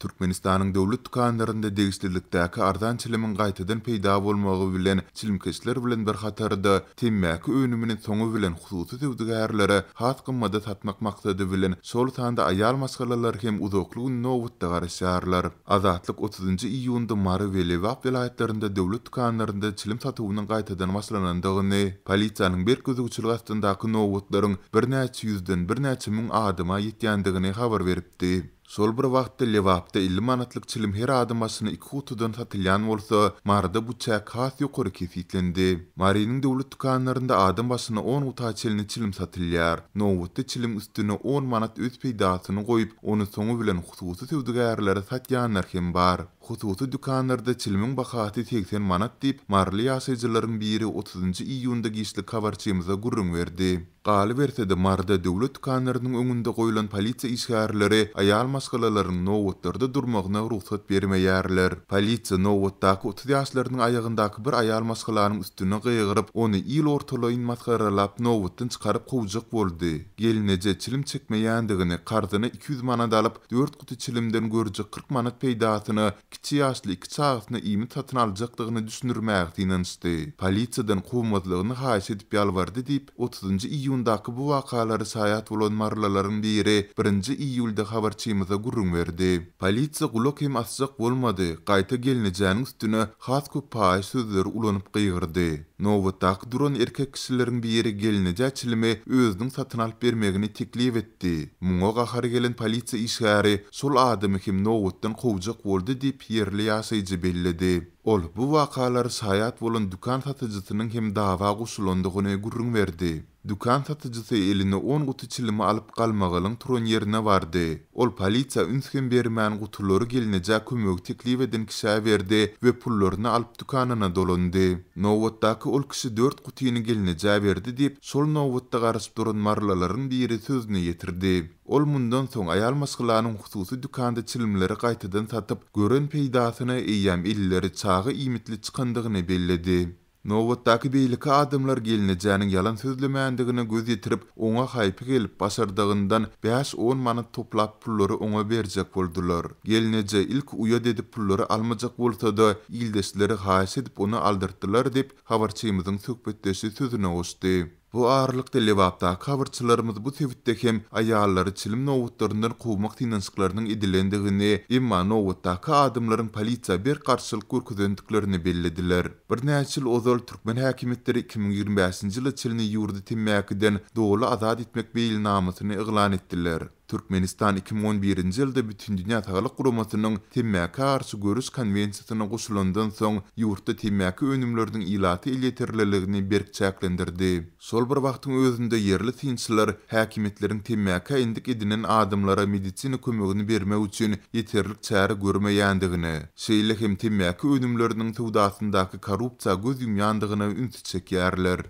Türkmenistanyň döwlet dukanlarynda degislilikdäki ardan çilimin gaýtadan peýda bolmagy bilen çilimkeçler bilen bir hatarda temmäki önümini soňu bilen hususy tüwdigärlere has gymmada satmak maksady bilen şol tanda aýal masalalary hem uzaklyk nowatda garaşarlar. Azatlyk 30 iýunda Mary we Lewap vilayetlerinde döwlet dukanlarynda çilim satywynyň gaýtadan başlanandygyny, polisiýanyň bir gözügçüligi astyndaky nowatlaryň birnäçe ýüzden birnäçe müň adyma ýetýändigini habar beripdi. Sol bir wagtda Lewapda 50 manatlyk çilim her adymasyny 2 hutudan satylýan bolsa, Maryda bu çäk has ýokary kesitlendi. Marynyň döwlet dukanlarynda adam başyna 10 huta çelini çilim satylýar. Nowatda çilim üstüne 10 manat öz peýdasyny goýup, ony soňu bilen hususy tüwdigärlere satýanlar hem bar. Hususy dukanlarda çilimiň bahasy 80 manat diýip marly ýaşaýjylaryň biri 30 iýunda giýişli kabarçymyza gurrun berdi. Galy bersede Maryda döwlet dukanlarynyň öňünde goýulan polisiýa işgärleri aýal maskalarynyň nowatlarda durmagyna ruhsat bermeýärler. Polisiýa nowatdaky 30 ýaşlarynyň aýagyndaky bir aýal maskalanyň üstüne gyýgyryp, ony ýyl ortalaýyn maskaralap nowatdan çykaryp gowjak boldy. Gelinece çilim çekmeýändigini, karzyna 200 manat alyp 4 guty çilimden görjek 40 manat peýdasyny kiçi ýaşly iki çağatyny iými satyn aljakdygyny düşünürmäge inançdy. Polisiýadan gowmazlygyny haýyş edip ýalbardy diýip 30 iýundaky bu wakalary saýat bolan marlalaryň biri 1 iýulda habarçymyza gurrun berdi. Polisiýa gulak hem asjak bolmady, gaýta gelinejäniň üstüne has köp paý sözleri ulanyp gyýgyrdy. Nowatdaky duran erkek kişileriň biri gelinejä çilimi özüniň satyn alyp bermegini teklip etdi. Muňa gahary gelen polisiýa işgäri şol adamy hem nowatdan gowjak boldy diýip ýerli ýaşaýjy belledi. Ol bu wakalary saýat bolan dukan satyjysynyň hem dawa goşulandygyny gurrun berdi. Dukan satyjysy eline 10 guty çilimi alyp galmagylyň turan ýerine bardy. Ol polisiýa ünsken bermän gutulary gelinejä kömek teklip eden kişiä berdi we pullaryny alyp dukanyna dolandy. Nowatdaky ol kişi 4 gutyny gelinejä berdi diýip şol nowatda garaşyp duran marlalaryň biri sözüne ýetirdi. Ol mundan soň aýal maskalarynyň hususy dukanda çilimleri gaýtadan satyp, gören peýdasyna eýýäm illeri çagy iýmitli çykandygyny belledi. Nowatdaky beýleki adamlar gelinejäniň ýalan sözlemäändigine göz ýetirip, oňa haýpy gelip başardygyndan 5-10 manat toplap pullary oňa berjek boldular. Gelineje ilk uýa edip pullary almajak bolsa-da, ýyldaşlary haýyş edip onu aldyrtdylar diýip habarçymyzyň söhbetdeşi sözüne goşdy. Bu ağırlıkda Lewapdaky habarçylarymyz bu sebäpde hem aýallary çilim nowatlaryndan gowmak tinançyklarynyň edilendigini, emma nowatdaky adamlaryň polisiýa bir garşylyk görkezendiklerini bellediler. Birnäçe ýyl ozal türkmen häkimetleri 2025-nji ýyly çilini ýurdy temmäkiden dogly azad etmek beýlnamasyny eglan etdiler. Türkmenistan 2011-nji ýylda bütün dünýä Saglyk Guramasynyň temmäki garşy görüş konwensiýasyna goşulandan soň ýurtda temmäki önümleriniň ilaty ýetirliligini berkçäklendirdi. Şol bir wagtyň özünde ýerli synçylar häkimetleriň temmäki indik edinen adamlara medisina kömegini bermek üçin ýeterlik çäre görmeýändigini, şeýle hem temmäki önümleriniň towdasyndaky korrupsiýa göz ýumýandygyny ünsü çekýärler.